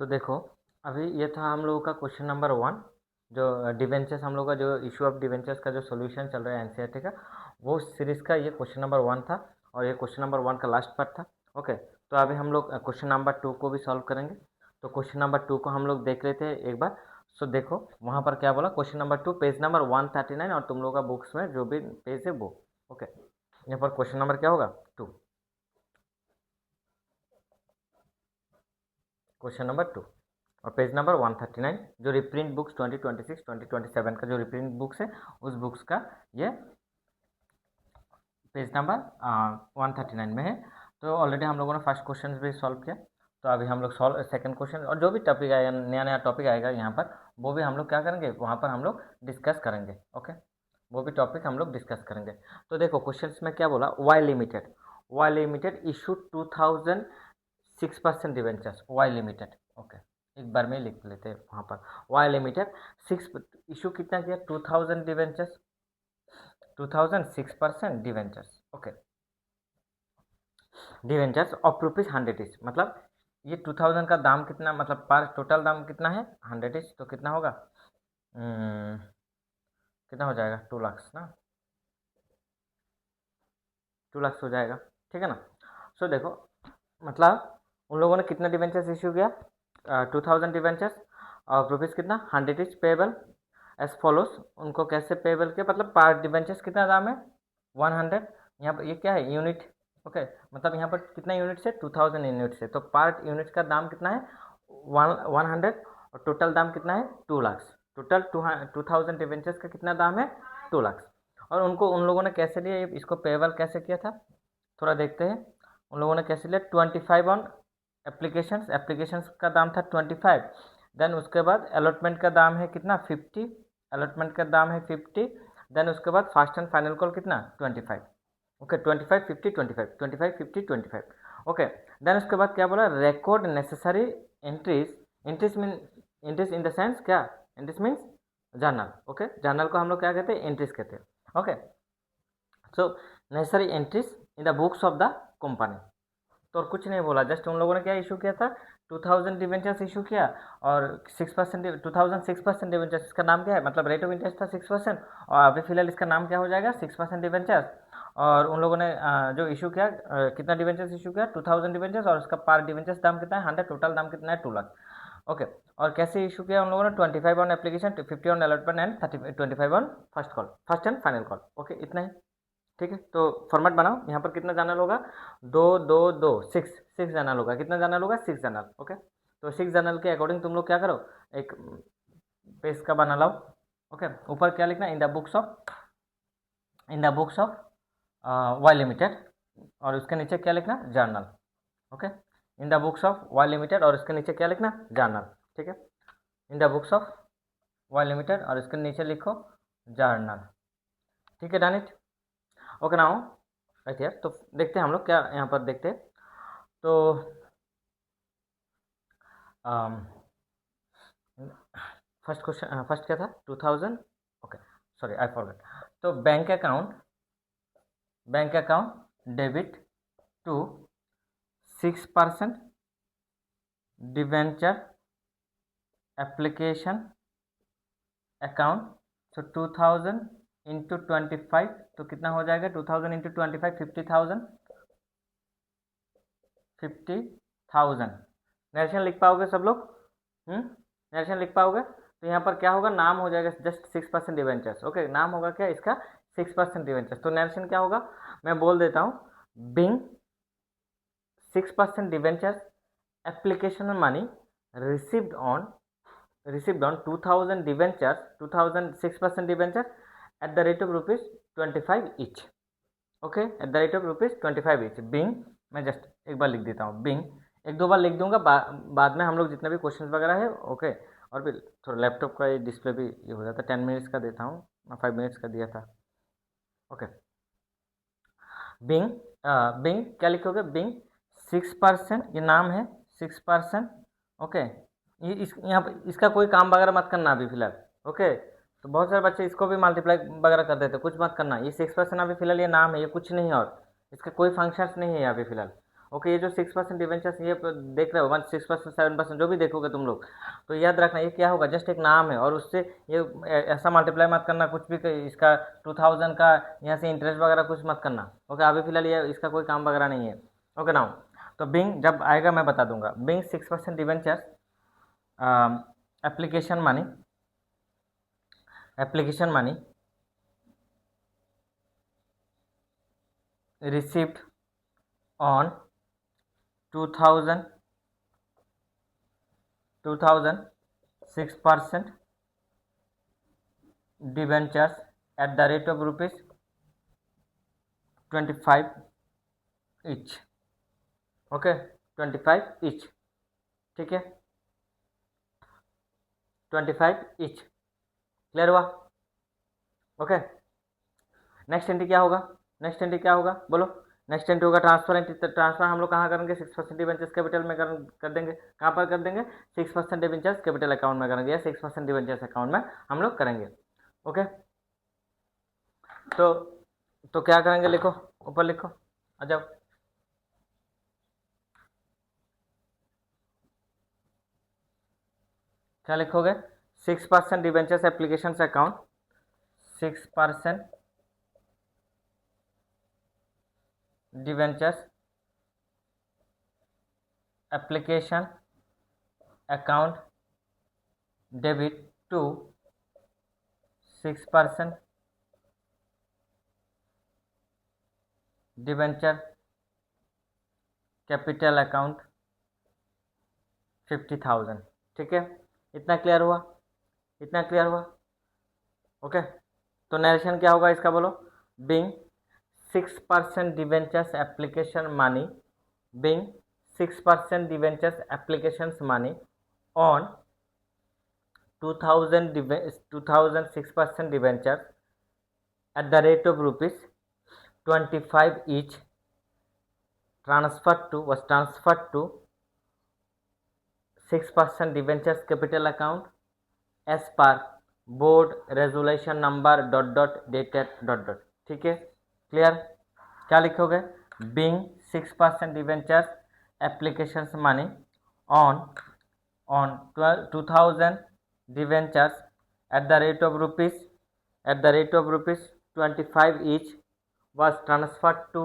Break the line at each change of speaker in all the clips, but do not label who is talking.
तो देखो, अभी ये था हम लोगों का क्वेश्चन नंबर 1, जो डिवेंचर्स हम लोग का जो इशू ऑफ डिवेंचर्स का जो सॉल्यूशन चल रहा है एनसीईआरटी का, वो सीरीज़ का ये क्वेश्चन नंबर 1 था और ये क्वेश्चन नंबर 1 का लास्ट पार्ट था। ओके, तो अभी हम लोग क्वेश्चन नंबर 2 को भी सॉल्व करेंगे। तो क्वेश्चन नंबर 2 को हम लोग देख लेते हैं एक बार। सो देखो वहाँ पर क्या बोला, क्वेश्चन नंबर 2 पेज नंबर 139 और तुम लोग का बुक्स में जो भी पेज है वो। ओके, यहाँ पर क्वेश्चन नंबर क्या होगा 2, क्वेश्चन नंबर 2 और पेज नंबर 139 जो रिप्रिंट बुक्स 2026 2027 का जो रिप्रिंट बुक्स है उस बुक्स का ये पेज नंबर 139 में है। तो ऑलरेडी हम लोगों ने फर्स्ट क्वेश्चन भी सॉल्व किया। तो अभी हम लोग सॉल्व सेकंड क्वेश्चन और जो भी टॉपिक आएगा, नया नया टॉपिक आएगा यहाँ पर, वो भी हम लोग क्या करेंगे, वहाँ पर हम लोग डिस्कस करेंगे। ओके, वो भी टॉपिक हम लोग डिस्कस करेंगे। तो देखो क्वेश्चन में क्या बोला, Y limited issue 2006% debentures, Y limited. Okay, एक बार में लिख लेते हैं वहाँ पर, वाई लिमिटेड 6 इशू कितना किया, 2000 debentures, 2006% debentures. Okay, debentures of ₹100 etch, मतलब ये 2000 का दाम कितना, मतलब पर टोटल दाम कितना है 100 इच, तो कितना होगा, कितना हो जाएगा 2 लाख ना, 2 लाख हो जाएगा। ठीक है ना। सो देखो, मतलब उन लोगों ने कितना डिवेंचर्स इशू किया, 2000 डिवेंचर्स और रुपीज़ कितना 100 इच पेबल एज फॉलोस। उनको कैसे पेबल किया, मतलब पर डिवेंचर्स कितना दाम है 100। यहाँ पर ये क्या है यूनिट। ओके, मतलब यहाँ पर कितना यूनिट्स है 2000 यूनिट्स है, तो पार्ट यूनिट का दाम कितना है 100 और टोटल दाम कितना है 2 लाख। टोटल 2000 डिवेंचर्स का कितना दाम है 2 लाख। और उनको उन लोगों ने कैसे लिया, इसको पेबल कैसे किया था थोड़ा देखते हैं। उन लोगों ने कैसे लिया, 25 ऑन एप्लीकेशंस का दाम था 25। देन उसके बाद अलॉटमेंट का दाम है कितना 50, अलॉटमेंट का दाम है 50। देन उसके बाद फास्ट एंड फाइनल कॉल कितना 25। ओके, 25 50 25 25 50 25। ओके, देन उसके बाद क्या बोला, record necessary entries, entries in the sense क्या, entries means journal. Okay, journal को हम लोग क्या कहते हैं, एंट्रीज कहते हैं। Okay, so necessary entries in the books of the company. तो और कुछ नहीं बोला, जस्ट उन लोगों ने क्या इशू किया था 2000 डिवेंचर्स इशू किया और 6% 2006% डिवेंचर्स, इसका नाम क्या है, मतलब रेट ऑफ इंटरेस्ट था 6% और अभी फिलहाल इसका नाम क्या हो जाएगा 6% डिवेंचर्स। और उन लोगों ने जो इशू किया, कितना डिवेंचर्स इशू किया 2000 डिवेंचर्स और उसका पर डिवेंचर्स दाम कितना है 100, टोटल दाम कितना है 2 लाख। ओके, और कैसे इशू किया उन लोगों ने, 25 on application, 50 on allotment and 25 on first call, first and final call. Okay, इतना ही। ठीक है, तो फॉर्मेट बनाओ, यहाँ पर कितना जानल होगा, दो दो दो, सिक्स जानल होगा, कितना जानल होगा 6 जानल। ओके, तो 6 जानल के अकॉर्डिंग तुम लोग क्या करो, एक पेज का बना लाओ। ओके, ऊपर क्या लिखना, in the books of Y limited, और उसके नीचे क्या लिखना, journal. Okay, in the books of Y limited और उसके नीचे क्या लिखना, जर्नल। ठीक है, in the books of Y limited और इसके नीचे लिखो जर्नल। ठीक है, done it. Okay now write here, तो देखते हैं हम लोग क्या यहाँ पर देखते हैं। तो फर्स्ट क्वेश्चन, फर्स्ट क्या था 2000। Okay, sorry I forget. तो bank account debit to 6% debenture application account. तो 2000 इंटू 25, तो कितना हो जाएगा 2000 इंटू 25, 50,000, 50,000। नरेशन लिख पाओगे सब लोग, नरेशन लिख पाओगे। तो यहाँ पर क्या होगा, नाम हो जाएगा जस्ट 6% डिवेंचर्स। ओके, नाम होगा क्या इसका 6% डिवेंचर्स। तो नरेशन क्या होगा, मैं बोल देता हूँ, being 6% debentures application money received on 2000 debentures, 2000 6% debenture at the rate of ₹25 each. Okay, at the rate of ₹25 each. Being, मैं जस्ट एक बार लिख देता हूँ, बिंग एक दो बार लिख दूंगा, बाद में हम लोग जितना भी क्वेश्चन वगैरह है। ओके, और फिर थोड़ा लैपटॉप का डिस्प्ले भी ये हो जाता है, 10 मिनट्स का देता हूँ, मैं 5 मिनट्स का दिया था। ओके, बिंग, बिंग क्या लिखोगे, बिंग 6%, ये नाम है 6%। ओके, यहाँ पर इसका कोई काम वगैरह मत करना अभी फिलहाल। ओके, तो बहुत सारे बच्चे इसको भी मल्टीप्लाई वगैरह कर देते, कुछ मत करना। ये 6% अभी फिलहाल ये नाम है, ये कुछ नहीं, और इसका कोई फंक्शंस नहीं है अभी फिलहाल। ओके, ये जो 6% डिवेंचर्स ये देख रहे हो, मतलब 6%, 7% जो भी देखोगे तुम लोग, तो याद रखना ये क्या होगा, जस्ट एक नाम है, और उससे ये ऐसा मल्टीप्लाई मत करना कुछ भी इसका 2000 का यहाँ से इंटरेस्ट वगैरह कुछ मत करना। ओके, अभी फिलहाल ये इसका कोई काम वगैरह नहीं है। ओके नाउ, तो बिंग जब आएगा मैं बता दूंगा। Being 6% debentures application money received on 2000 6% debentures at the rate of rupees 25 each। Okay, 25 each, ठीक है, 25 each, क्लियर हुआ? ओके, नेक्स्ट एंट्री क्या होगा? नेक्स्ट एंट्री क्या होगा बोलो? नेक्स्ट एंट्री होगा ट्रांसफर एंट्री। ट्रांसफर हम लोग कहाँ करेंगे? 6% डिवेंचर्स कैपिटल में कर देंगे। कहाँ पर कर देंगे? 6% डिवेंचर्स कैपिटल अकाउंट में करेंगे, या 6% डिवेंचर्स अकाउंट में हम लोग करेंगे। ओके, तो क्या करेंगे? लिखो, ऊपर लिखो, आ जाओ। क्या लिखोगे? 6% debentures application account, 6% debentures application account debit to 6% debenture capital account 50,000। ठीक है, इतना क्लियर हुआ? इतना क्लियर हुआ? ओके, तो नरेशन क्या होगा इसका बोलो? Being 6% debentures application money, being 6% debentures application money on 2006% debentures at the rate of rupees 25 each was transferred to 6% debentures capital account as per board resolution number ... dated ... ठीक है, clear? क्या लिखोगे? Being 6% debentures applications money on 2000 debentures at the rate of rupees 25 each was transferred to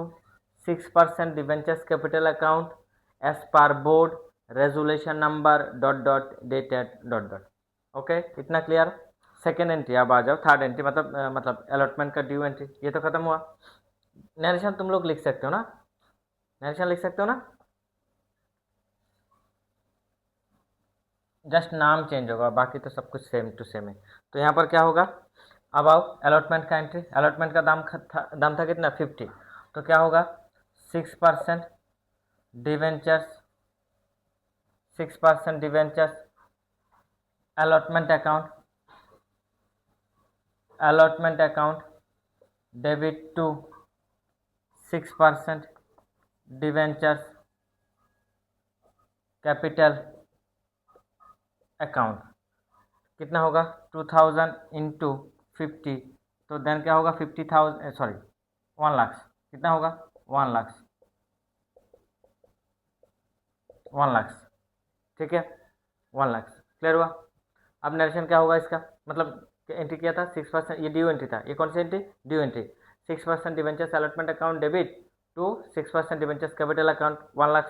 6% debentures capital account as per board resolution number ... dated ... okay, इतना clear? Second entry, अब आ जाओ third entry, मतलब allotment का due entry. ये तो खत्म हुआ। Narration तुम लोग लिख सकते हो ना? नरेशन लिख सकते हो ना? जस्ट नाम चेंज होगा, बाकी तो सब कुछ सेम टू सेम है। तो यहाँ पर क्या होगा? अब आओ अलॉटमेंट का एंट्री। अलॉटमेंट का दाम था कितना? 50। तो क्या होगा? 6% debentures, 6% debentures allotment account debit to 6% debentures capital account. कितना होगा? 2000 इंटू 50, तो देन क्या होगा? 50,000, सॉरी 1 लाख। कितना होगा? 1 लाख, 1 लाख, ठीक है, 1 लाख, क्लियर हुआ? अब नरेशन क्या होगा इसका? मतलब एंट्री किया था 6%, ये ड्यू एंट्री था। ये कौन सी entry? Due entry. 6% debentures allotment account debit to 6% debentures capital account 1 lakh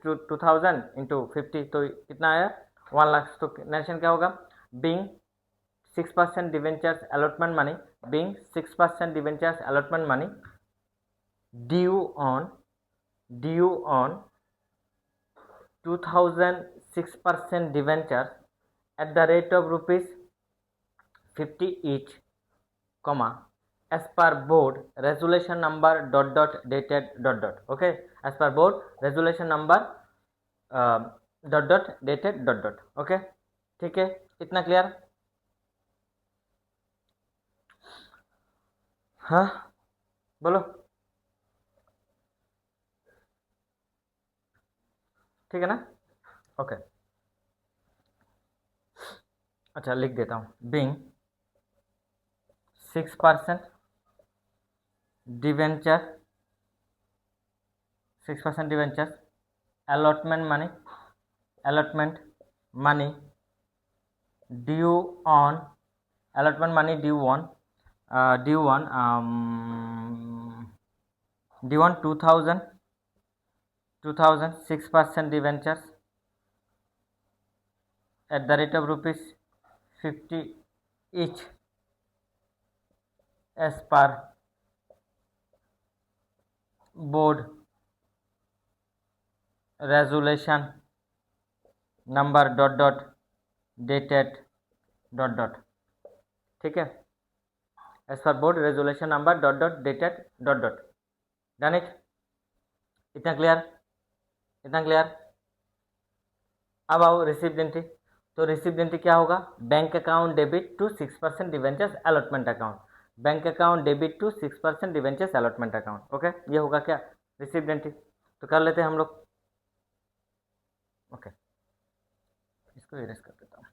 2000 into 50, तो कितना आया? 1 लाख। तो नरेशन क्या होगा? Being 6% debentures allotment money, being 6% debentures allotment money due on 2006% debentures at the rate of rupees 50 each, comma, as per board resolution number ... dated ... okay, as per board resolution number uh, ... dated ... okay, ठीक है, इतना clear? हाँ बोलो, ठीक है ना? Okay, अच्छा लिख देता हूँ। Being 6% debenture 6% debentures, allotment money due on allotment money due on 2000 6% debentures at the rate of rupees 50 each as per board resolution number dated . ठीक है, as per board resolution number dated . Done it? इतना clear? अब आओ receipt entry. तो receipt entry क्या होगा? Bank account debit to 6% debentures allotment account, bank account debit to 6% debentures allotment account. Okay, ये होगा क्या? Receipt entry. तो कर लेते हैं हम लोग। ओके, इसको इरेज कर देता हूँ।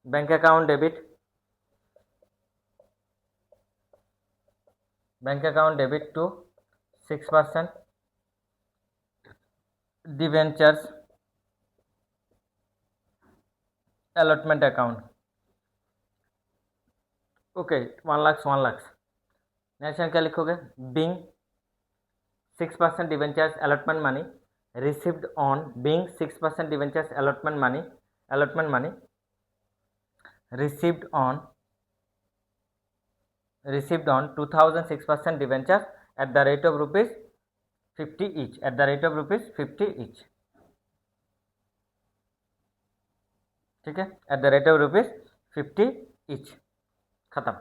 Bank account debit to 6% debentures allotment account. Okay, 1 lakh. Next क्या लिखोगे? Being 6% debentures allotment money received on being 6% debentures allotment money received on 2006% debentures at the rate of rupees 50 each, ठीक है, at the rate of rupees 50 each। खत्म।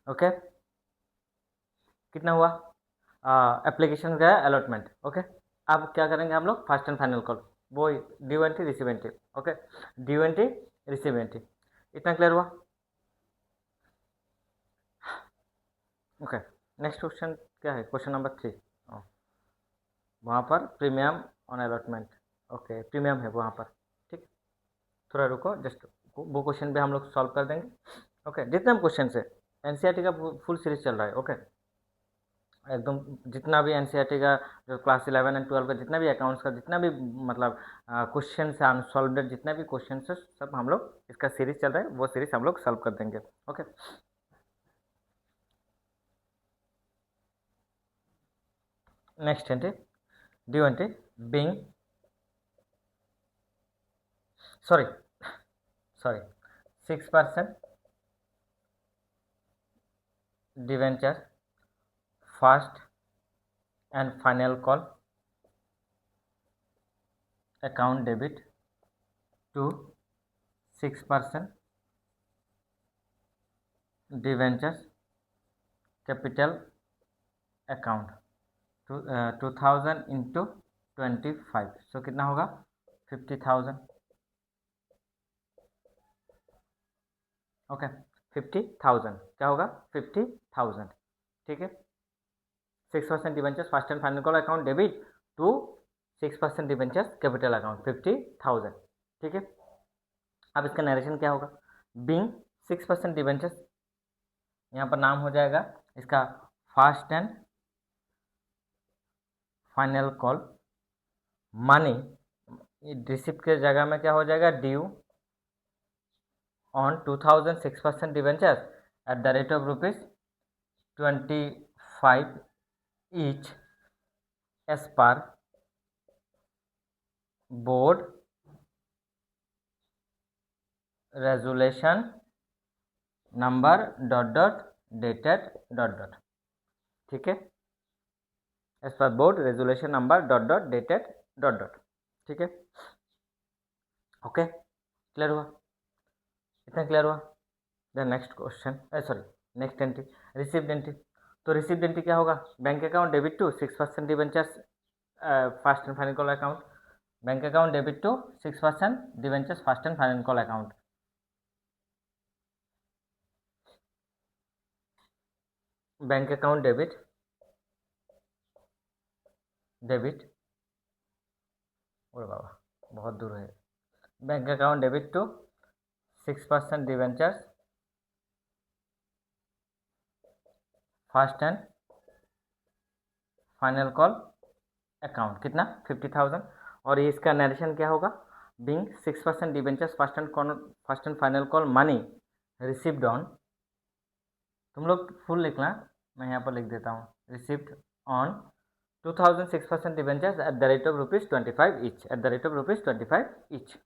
Okay, कितना हुआ? Application का allotment. Okay, अब क्या करेंगे हम लोग? फर्स्ट एंड फाइनल कॉल, वो due entry receive entry. Okay, due entry receive entry, इतना क्लियर हुआ? ओके, नेक्स्ट क्वेश्चन क्या है? Question number 3। वहाँ पर premium on allotment. Okay, premium है वहाँ पर। ठीक, थोड़ा रुको, जस्ट वो क्वेश्चन भी हम लोग सॉल्व कर देंगे। ओके, जितने हम क्वेश्चन है एनसीईआरटी का फुल सीरीज चल रहा है। ओके, एकदम जितना भी एनसीईआरटी का जो क्लास 11 एंड 12 का जितना भी अकाउंट्स का जितना भी मतलब क्वेश्चन है अनसॉल्वड, जितना भी क्वेश्चन है सब हम लोग इसका सीरीज चल रहा है, वो सीरीज हम लोग सॉल्व कर देंगे। Okay, next entry due entry being sorry 6% debenture first and final call account debit to 6% debentures capital account to 2000 into 25, सो कितना होगा? 50,000। ओके, 50,000 क्या होगा? 50,000। ठीक है, 6% debentures first and final call account debit to 6% debentures capital account 50,000। ठीक है, अब इसका नरेशन क्या होगा? बिंग 6% डिवेंचर्स, यहाँ पर नाम हो जाएगा इसका first and final call money, receipt के जगह में क्या हो जाएगा? Due on 2000 6% debentures at the rate of rupees 25 each as per board resolution number dated . ठीक है, as per board resolution number dated . ठीक है, ओके, क्लियर हुआ? इतना क्लियर हुआ? Then next question, next entry received entry. तो received entry क्या होगा? Bank account debit to 6% debentures first and final call account, bank account debit to 6% debentures first and final call account. Bank account debit ओरे बाबा बहुत दूर है। Bank account debit to 6% debentures first and final call account कितना 50,000। और ये इसका narration क्या होगा, being 6% debentures first and final call money received on, तुम लोग फुल लिखना, मैं यहाँ पर लिख देता हूँ, received on 2006% debentures eight the rate of ₹25 each, eight the rate of ₹25 each,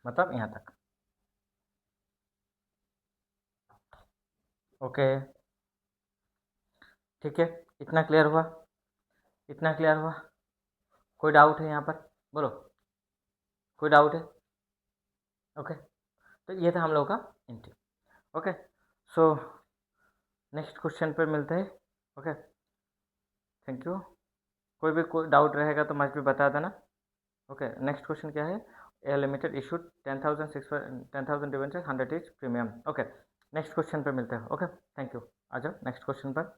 मतलब यहाँ तक। ओके ठीक है, इतना क्लियर हुआ, इतना क्लियर हुआ, कोई डाउट है यहाँ पर, बोलो कोई डाउट है। ओके तो ये था हम लोग का entry. Okay so next question पर मिलते हैं। Okay thank you. कोई डाउट रहेगा तो मस्ट भी बता देना। ओके नेक्स्ट क्वेश्चन क्या है, A limited issued 10,000 debenture 100 each premium. Okay next question पर मिलते हैं। ओके थैंक यू, आ जाओ नेक्स्ट क्वेश्चन पर।